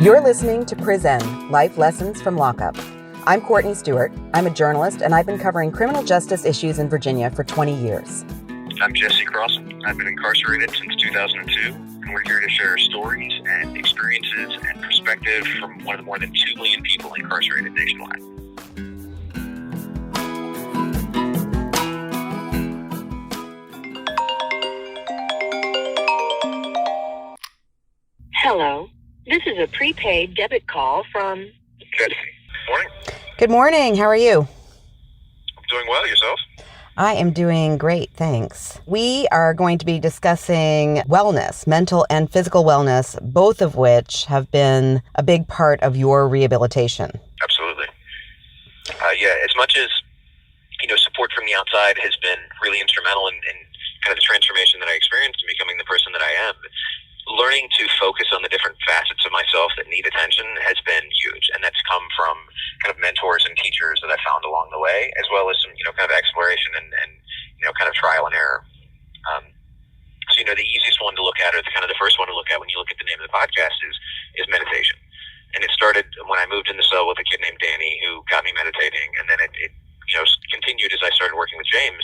You're listening to Pri-Zen, Life Lessons from Lockup. I'm Courtney Stewart. I'm a journalist, and I've been covering criminal justice issues in Virginia for 20 years. I'm Jesse Crossan. I've been incarcerated since 2002, and we're here to share stories and experiences and perspective from one of the more than 2 million people incarcerated nationwide. Hello. This is a prepaid debit call from Jesse. Morning. Good morning. How are you? I'm doing well. Yourself? I am doing great, thanks. We are going to be discussing wellness, mental and physical wellness, both of which have been a big part of your rehabilitation. Absolutely. As much as, support from the outside has been really instrumental in kind of the transformation that I experienced in becoming the person that I am, learning to focus on the different facets of myself that need attention has been huge. And that's come from kind of mentors and teachers that I found along the way, as well as some, kind of exploration and kind of trial and error. The easiest one to look at, or the first one to look at when you look at the name of the podcast is meditation. And it started when I moved in the cell with a kid named Danny who got me meditating. And then it continued as I started working with James.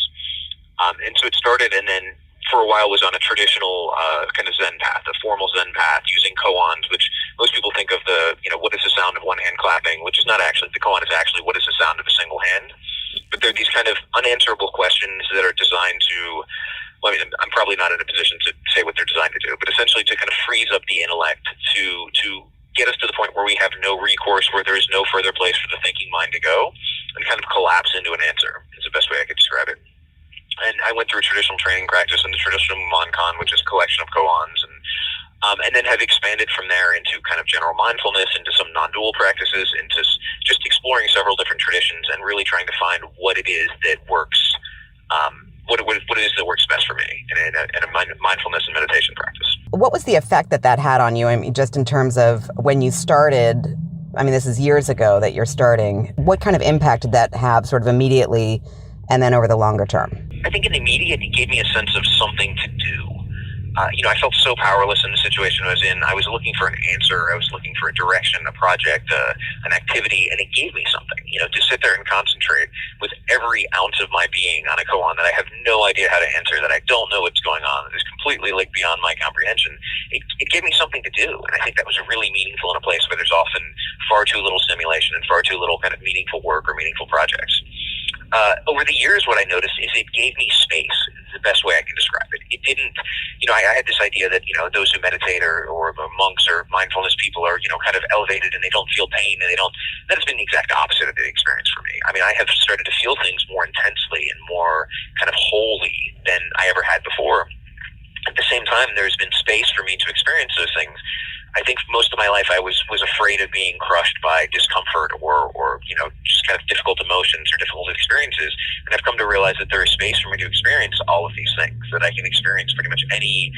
And so it started, and then for a while was on a traditional kind of Zen path, a formal Zen path using koans, which most people think of what is the sound of one hand clapping, which is not actually, the koan is actually what is the sound of a single hand. But they're these kind of unanswerable questions that are designed to, I'm probably not in a position to say what they're designed to do, but essentially to kind of freeze up the intellect to get us to the point where we have no recourse, where there is no further place for the thinking mind to go, and kind of collapse into an answer is the best way I could describe it. And I went through a traditional training practice in the traditional Monkan, which is a collection of koans, and then have expanded from there into kind of general mindfulness, into some non-dual practices, into just exploring several different traditions and really trying to find what it is that works, what it is that works best for me in a mindfulness and meditation practice. What was the effect that had on you? I mean, just in terms of when you started, this is years ago that you're starting. What kind of impact did that have sort of immediately and then over the longer term? I think in the immediate, it gave me a sense of something to do. I felt so powerless in the situation I was in. I was looking for an answer. I was looking for a direction, a project, an activity, and it gave me something, to sit there and concentrate with every ounce of my being on a koan that I have no idea how to answer, that I don't know what's going on, that is completely beyond my comprehension. It gave me something to do, and I think that was really meaningful in a place where there's often far too little stimulation and far too little kind of meaningful work or meaningful projects. Over the years, what I noticed is it gave me space. Is the best way I can describe it. It didn't, I had this idea that, those who meditate or monks or mindfulness people are, kind of elevated and they don't feel pain and that has been the exact opposite of the experience for me. I have started to feel things more intensely and more kind of wholly than I ever had before. At the same time, there's been space for me to experience those things. I think most of my life I was afraid of being crushed by discomfort or just kind of difficult emotions or difficult experiences. And I've come to realize that there is space for me to experience all of these things, that I can experience pretty much anything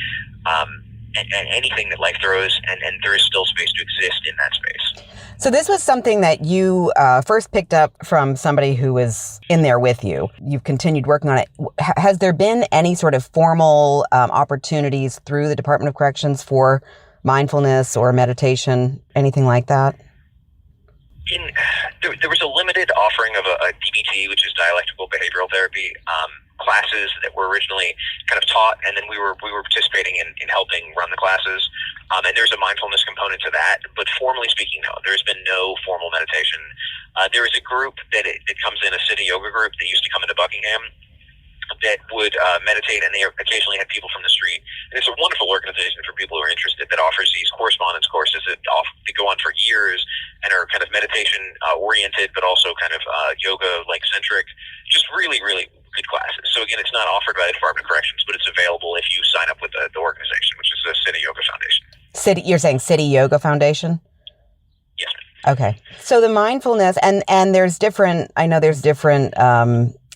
that life throws, and there is still space to exist in that space. So this was something that you first picked up from somebody who was in there with you. You've continued working on it. Has there been any sort of formal opportunities through the Department of Corrections for mindfulness or meditation, anything like that? There was a limited offering of a DBT, which is dialectical behavioral therapy, classes that were originally kind of taught, and then we were participating in helping run the classes. And there's a mindfulness component to that, but formally speaking, no, there's been no formal meditation. There is a group that comes in, a city yoga group that used to come into Buckingham, that would meditate, and they occasionally had people from the street. And it's a wonderful organization for people who are interested, that offers these correspondence courses that go on for years and are kind of meditation oriented, but also kind of yoga centric. Just really, really good classes. So again, it's not offered by the Department of Corrections, but it's available if you sign up with the organization, which is the City Yoga Foundation. You're saying City Yoga Foundation? Yes. Okay. So the mindfulness, and there's different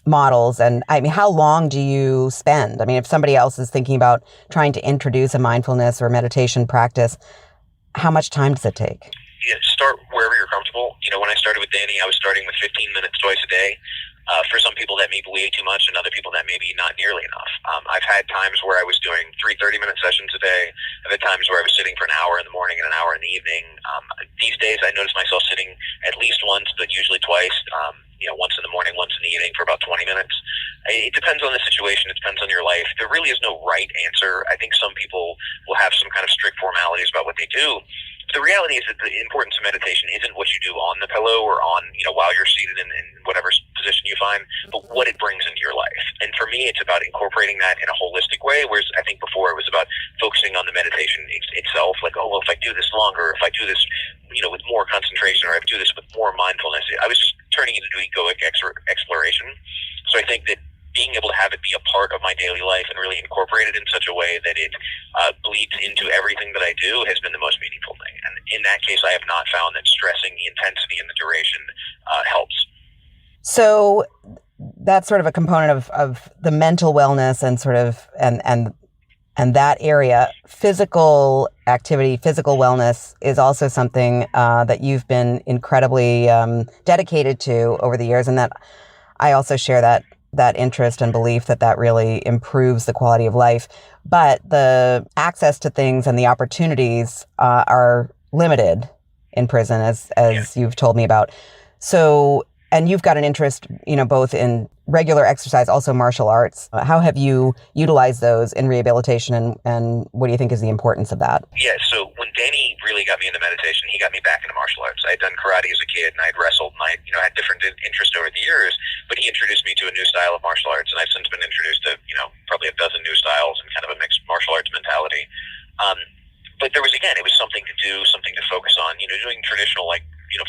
models, and how long do you spend? If somebody else is thinking about trying to introduce a mindfulness or meditation practice, how much time does it take? Start wherever you're comfortable. When I started with Danny, I was starting with 15 minutes twice a day. For some people, that may be way too much, and other people, that may be not nearly enough. I've had times where I was doing 3 30-minute sessions a day. I've had times where I was sitting for an hour in the morning and an hour in the evening. These days, I notice myself sitting at least once, but usually twice, once in the morning, once in the evening for about 20 minutes. It depends on the situation. It depends on your life. There really is no right answer. I think some people will have some kind of strict formalities about what they do. But the reality is that the importance of meditation isn't what you do on the pillow or on, while you're seated in whatever position you find, but what it brings into your life. And for me, it's about incorporating that in a holistic way, whereas I think before it was about focusing on the meditation itself, like, oh, well, if I do this longer, if I do this, with more concentration, or if I do this with more mindfulness, I was just turning it into egoic exploration. So I think that being able to have it be a part of my daily life and really incorporate it in such a way that it bleeds into everything that I do has been the most meaningful thing. And in that case, I have not found that stressing the intensity and the duration helps. So that's sort of a component of the mental wellness and sort of and that area. Physical activity, physical wellness is also something that you've been incredibly dedicated to over the years, and that I also share that interest and belief that really improves the quality of life. But the access to things and the opportunities are limited in prison, as you've told me about. So, and you've got an interest, both in regular exercise, also martial arts. How have you utilized those in rehabilitation, and what do you think is the importance of that? Yeah, so when Danny really got me into meditation, he got me back into martial arts. I had done karate as a kid, and I'd wrestled, and I had different interests over the years, but he introduced me to a new style of martial arts, and I've since been introduced to, probably a dozen new styles and kind of a mixed martial arts mentality. But there was, again, it was something to do, something to focus on. Doing traditional,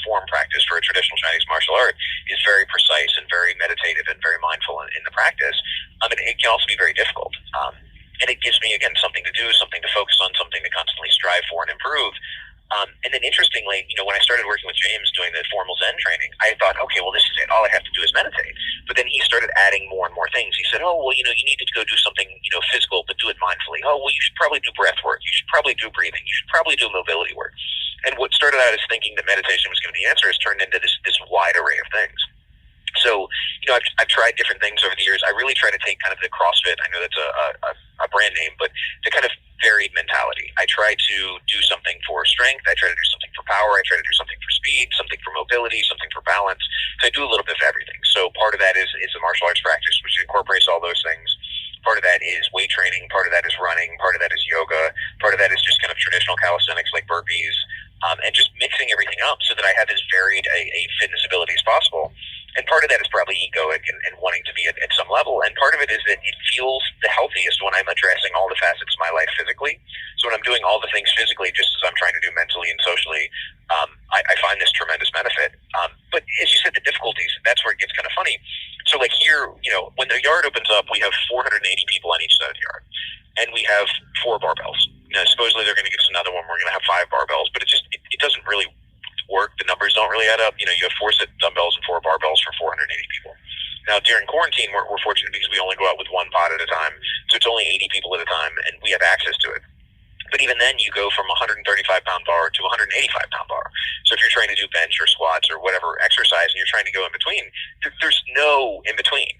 form practice for a traditional Chinese martial art is very precise and very meditative and very mindful in the practice. And it can also be very difficult. And it gives me, again, something to do, something to focus on, something to constantly strive for and improve. And then interestingly, when I started working with James doing the formal Zen training, I thought, okay, well, this is it. All I have to do is meditate. But then he started adding more and more things. He said, oh, well, you need to go do something, physical, but do it mindfully. Oh, well, you should probably do breath work. You should probably do breathing. You should probably do mobility work. And what started out as thinking that meditation was going to be the answer has turned into this wide array of things. So, I've tried different things over the years. I really try to take kind of the CrossFit, I know that's a brand name, but the kind of varied mentality. I try to do something for strength. I try to do something for power. I try to do something for speed, something for mobility, something for balance. So I do a little bit of everything. So part of that is the martial arts practice, which incorporates all those things. Part of that is weight training. Part of that is running. Part of that is yoga. Part of that is just kind of traditional calisthenics like burpees, and just mixing everything up so that I have as varied a fitness ability as possible. And part of that is probably egoic and wanting to be at some level. And part of it is that it feels the healthiest when I'm addressing all the facets of my life physically. So when I'm doing all the things physically, just as I'm trying to do mentally and socially, I find this tremendous benefit. But as you said, the difficulties, that's where it gets kind of funny. So like here, when the yard opens up, we have 480 people on each side of the yard. And we have 4 barbells. Supposedly they're going to give us another one. We're going to have 5 barbells. But it doesn't really work. The numbers don't really add up. You have 4 set dumbbells and 4 barbells for 480 people. Now, during quarantine, we're fortunate because we only go out with 1 pot at a time. So it's only 80 people at a time, and we have access to it. But even then, you go from a 135-pound bar to a 185-pound bar. So if you're trying to do bench or squats or whatever exercise and you're trying to go in between, there's no in between.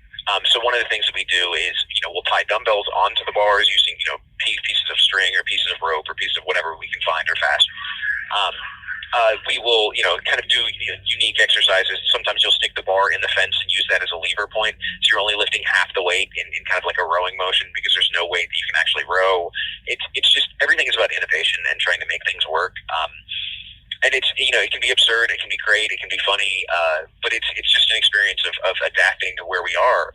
So one of the things that we do is, we'll tie dumbbells onto the bars using, pieces of string or pieces of rope or pieces of whatever we can find or fast. We will, kind of do unique exercises. Sometimes you'll stick the bar in the fence and use that as a lever point. So you're only lifting half the weight in kind of like a rowing motion because there's no weight that you can actually row. It's just, everything is about innovation and trying to make things work. And it's, it can be absurd, it can be great, it can be funny, but it's just an experience of adapting to where we are.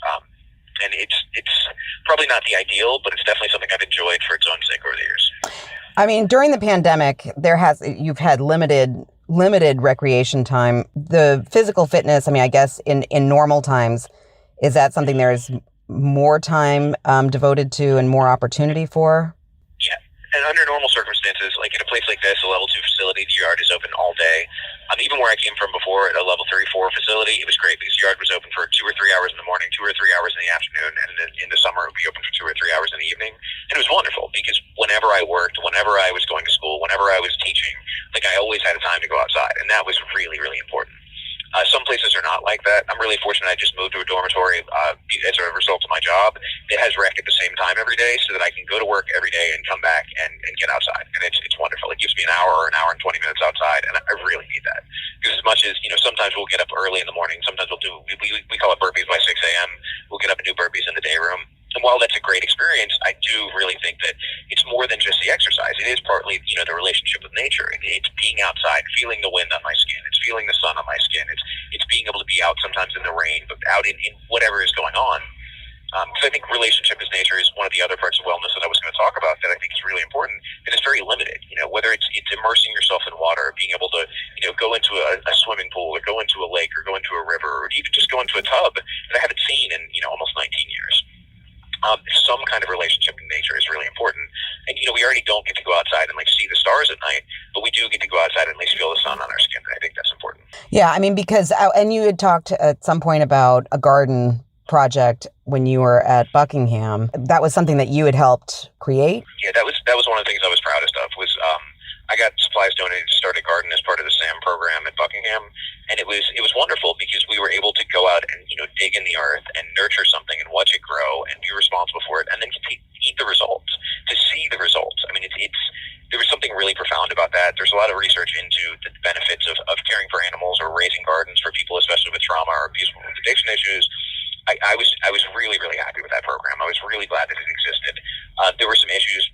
And it's probably not the ideal, but it's definitely something I've enjoyed for its own sake over the years. I mean, during the pandemic, you've had limited recreation time. The physical fitness, I guess in normal times, is that something there's more time devoted to and more opportunity for? Yeah. And under normal circumstances, like in a place like this, a level 2 facility, the yard is open all day. Even where I came from before at a level 3-4 facility, it was great because the yard was open for 2 or 3 hours in the morning, 2 or 3 hours in the afternoon, and then in the summer it would be open for 2 or 3 hours in the evening. And it was wonderful because whenever I worked, whenever I was going to school, whenever I was teaching, I always had a time to go outside, and that was really, really important. Some places are not like that. I'm really fortunate. I just moved to a dormitory as a result of my job. It has rec at the same time every day so that I can go to work every day and come back and get outside. And it's wonderful. It gives me an hour and 20 minutes outside, and I really need that. Because as much as, sometimes we'll get up early in the morning. Sometimes we call it burpees by 6 a.m. We'll get up and do burpees in the day room. And while that's a great experience, I do really think that it's more than just the exercise. It is partly, the relationship with nature. It's being outside, feeling the wind on my skin. It's feeling the sun on my skin. It's being able to be out sometimes in the rain, but out in whatever is going on. Because I think relationship with nature is one of the other parts of wellness that I was going to talk about that I think is really important. And it's very limited. Whether it's immersing yourself in water, being able to, go into a swimming pool or go into a lake or go into a river or even just go into a tub that I haven't seen in, almost 19 years. Some kind of relationship in nature is really important. And, we already don't get to go outside and see the stars at night, but we do get to go outside and at least feel the sun on our skin. And I think that's important. Yeah, I mean, because, and you had talked at some point about a garden project when you were at Buckingham. That was something that you had helped create? Yeah, that was one of the things I was proudest of was I got supplies donated to start a garden as part of the SAM program at Buckingham, and it was wonderful because we were able to go out and dig in the earth and nurture something and watch it grow and be responsible for it, and then to eat the results, to see the results. I mean, there was something really profound about that. There's a lot of research into the benefits of caring for animals or raising gardens for people, especially with trauma or abuse or addiction issues. I was really, really happy with that program. I was really glad that it existed. There were some issues,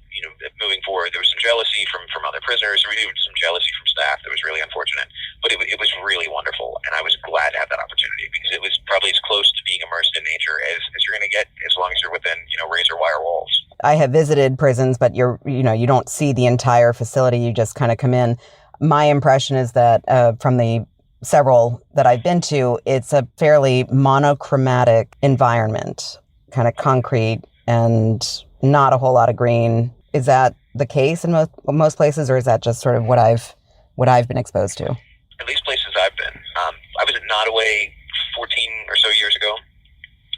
moving forward. There was some jealousy from other prisoners. There was even some jealousy from staff that was really unfortunate. But it was really wonderful, and I was glad to have that opportunity because it was probably as close to being immersed in nature as you're going to get as long as you're within, razor wire walls. I have visited prisons, but you don't see the entire facility. You just kind of come in. My impression is that from the several that I've been to, it's a fairly monochromatic environment, kind of concrete and not a whole lot of green. Is that the case in most places, or is that just sort of what I've been exposed to? At least places I've been. I was at Nottoway 14 or so years ago,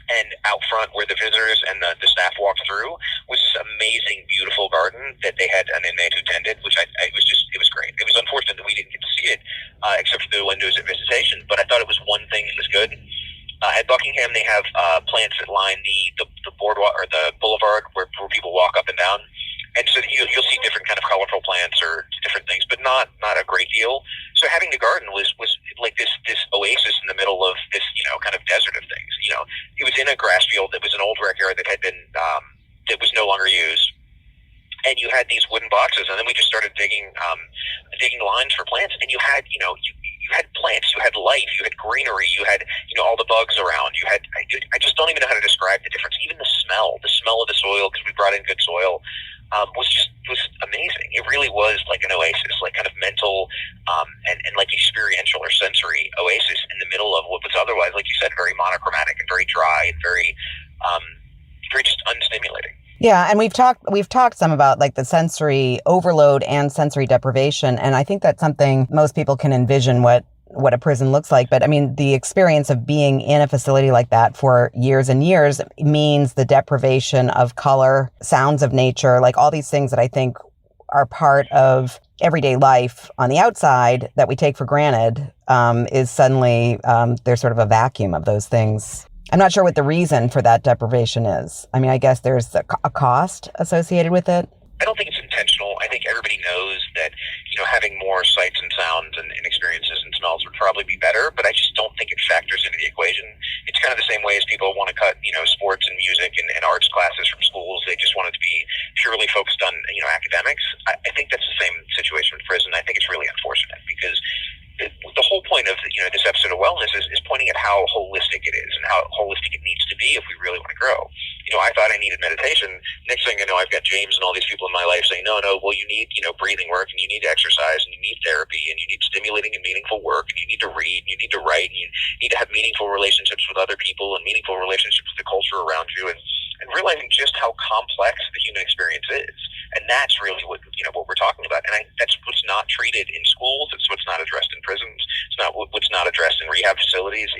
and out front where the visitors and the staff walked through was this amazing, beautiful garden that they had an inmate who tended, which it was great. It was unfortunate that we didn't get to see it, except for the windows at visitation, but I thought it was one thing that was good. At Buckingham, they have plants that line the boardwalk or the boulevard where people walk up and down. And so you'll see different kind of colorful plants or different things, but not a great deal. So having the garden was like this oasis in the middle of this, kind of desert of things. It was in a grass field that was an old rec yard that had been, that was no longer used. And you had these wooden boxes, and then we just started digging lines for plants. And you had, you had plants, you had life, you had greenery, you had, all the bugs around. You had, I just don't even know how to describe the difference. Even the smell of the soil, because we brought in good soil, was amazing. It really was like an oasis, like kind of mental and like experiential or sensory oasis in the middle of what was otherwise, like you said, very monochromatic and very dry and very just unstimulating. Yeah, and we've talked some about like the sensory overload and sensory deprivation, and I think that's something most people can envision what a prison looks like. But I mean, the experience of being in a facility like that for years and years means the deprivation of color, sounds of nature, like all these things that I think are part of everyday life on the outside that we take for granted is suddenly there's sort of a vacuum of those things. I'm not sure what the reason for that deprivation is. I mean, I guess there's a cost associated with it. I don't think it's intentional. I think everybody knows that, having more sights and sounds and experiences and smells would probably be better, but I just don't think it factors into the equation. It's kind of the same way as people want to cut, sports and music and arts classes from schools. They just want it to be purely focused on, academics. I think that's the same situation with prison. I think it's really unfortunate because the whole point of this episode of wellness is pointing at how holistic it is and how holistic it needs to be if we really want to grow. I thought I needed meditation. Next thing I know, I've got James and all these people in my life saying, no, well, you need breathing work and you need exercise and you need therapy and you need stimulating and meaningful work and you need to read and you need to write and you need to have meaningful relationships with other people and meaningful relationships with the culture around you and realizing just how complex the human experience is. And that's really what we're talking about. And that's what's not treated in schools. It's what's not addressed in prisons. It's not what's not addressed in rehab facilities.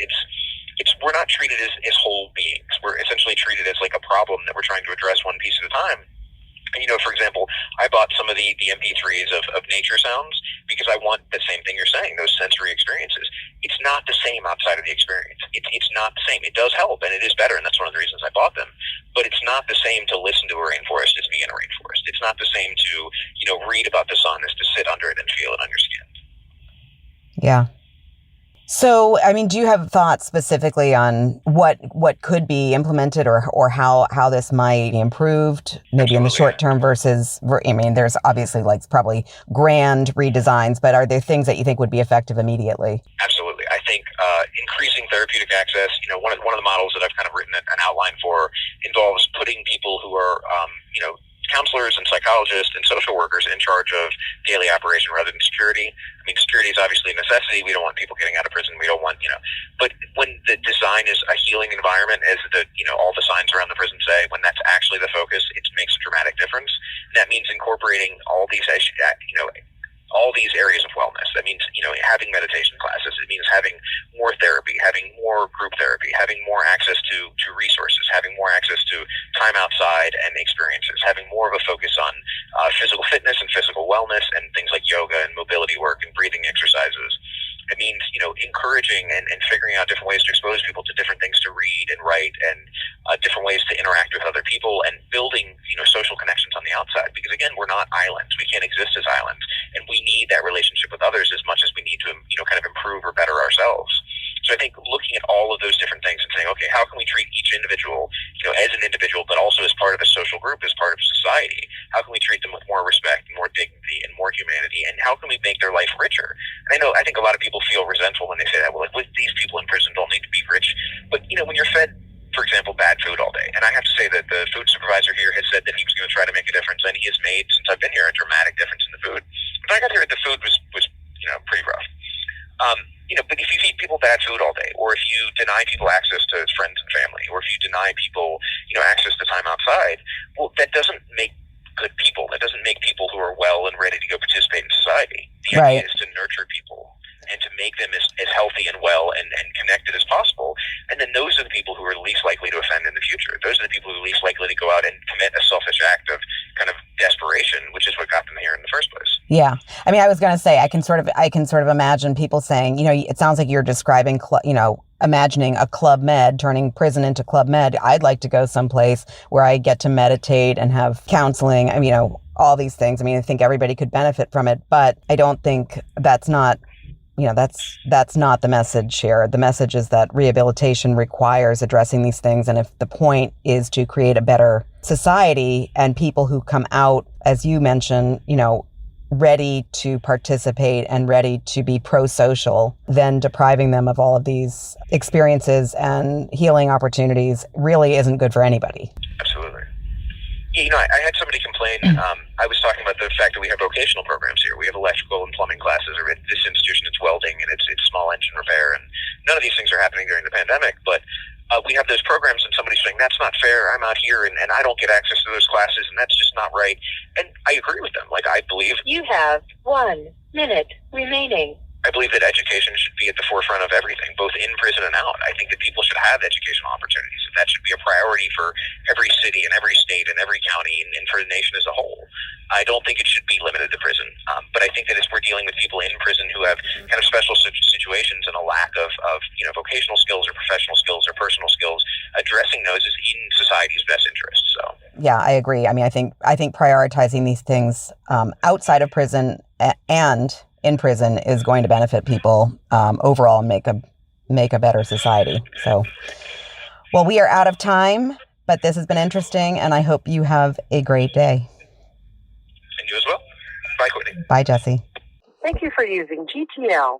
We're not treated as whole beings. We're essentially treated as like a problem that we're trying to address one piece at a time. And, for example, I bought some of the MP3s of nature sounds because I want the same thing you're saying, those sensory experiences. it's not the same outside of the experience. It's not the same. It does help, and it is better, and that's one of the reasons I bought them. But it's not the same to listen to a rainforest as be in a rainforest. It's not the same to, read about the sun as to sit under it and feel it on your skin. Yeah. So, I mean, do you have thoughts specifically on what could be implemented or how this might be improved, maybe in the short term versus, I mean, there's obviously probably grand redesigns, but are there things that you think would be effective immediately? Absolutely. I think increasing therapeutic access, one of the models that I've kind of written an outline for involves putting people who are, counselors and psychologists and social workers in charge of daily operation rather than security. I mean, security is obviously a necessity. We don't want people getting out of prison. We don't want, but when the design is a healing environment, as all the signs around the prison say, when that's actually the focus, it makes a dramatic difference. That means incorporating all these all these areas of wellness. That means, having meditation classes. It means having more therapy, having more group therapy, having more access to resources, having more access to time outside and experiences, having more of a focus on physical fitness and physical wellness and things like yoga and mobility work and breathing exercises. It means, encouraging and figuring out different ways to expose people to different things to read and write and different ways to interact with other people and building, social connections on the outside. Because again, we're not islands. We can't exist as islands. And we need that relationship with others as much as we need to, kind of improve or better ourselves. So I think looking at all of those different things and saying, okay, how can we treat each individual, as an individual, but also as part of a social group, as part of society? How can we treat them with more respect, more dignity, and more humanity? And how can we make their life richer? And I think a lot of people feel resentful when they say that. Well, these people in prison don't need to be rich. But, when you're fed, for example, bad food all day, and I have to say that the food supervisor here has said that he was going to try to make a difference, and he has made, since I've been here, a dramatic difference in the food. When I got here, the food was pretty rough. But if you feed people bad food all day, or if you deny people access to friends and family, or if you deny people, access to time outside, well, that doesn't make good people. That doesn't make people who are well and ready to go participate in society. The Right. idea is to nurture people and to make them as healthy and well and connected as possible. And then those are the people who are least likely to offend in the future. Those are the people who are least likely to go out and commit a selfish act of kind of desperation, which is what got them here in the first place. Yeah. I mean, I was going to say, I can sort of imagine people saying, it sounds like you're describing, imagining a Club Med, turning prison into Club Med. I'd like to go someplace where I get to meditate and have counseling. I mean, all these things. I mean, I think everybody could benefit from it, but I don't think that's not the message here. The message is that rehabilitation requires addressing these things. And if the point is to create a better society and people who come out, as you mentioned, ready to participate and ready to be pro-social, then depriving them of all of these experiences and healing opportunities really isn't good for anybody. Absolutely. Yeah, I had somebody complain. I was talking about the fact that we have vocational programs here. We have electrical and plumbing classes, or at this institution it's welding and it's small engine repair, and none of these things are happening during the pandemic. But we have those programs, and somebody's saying, that's not fair. I'm out here, and I don't get access to those classes, and that's just not right. And I agree with them. I believe... You have 1 minute remaining. I believe that education should be at the forefront of everything, both in prison and out. I think that people should have educational opportunities, and that should be a priority for every city and every state and every county and for the nation as a whole. I don't think it should be limited to prison, but I think that as we're dealing with people in prison who have kind of special situations and a lack of vocational skills or professional skills or personal skills, addressing those is in society's best interest. So yeah, I agree. I mean, I think prioritizing these things outside of prison and in prison is going to benefit people overall and make a better society. So, well, we are out of time, but this has been interesting, and I hope you have a great day. And you as well. Bye, Courtney. Bye, Jesse. Thank you for using GTL.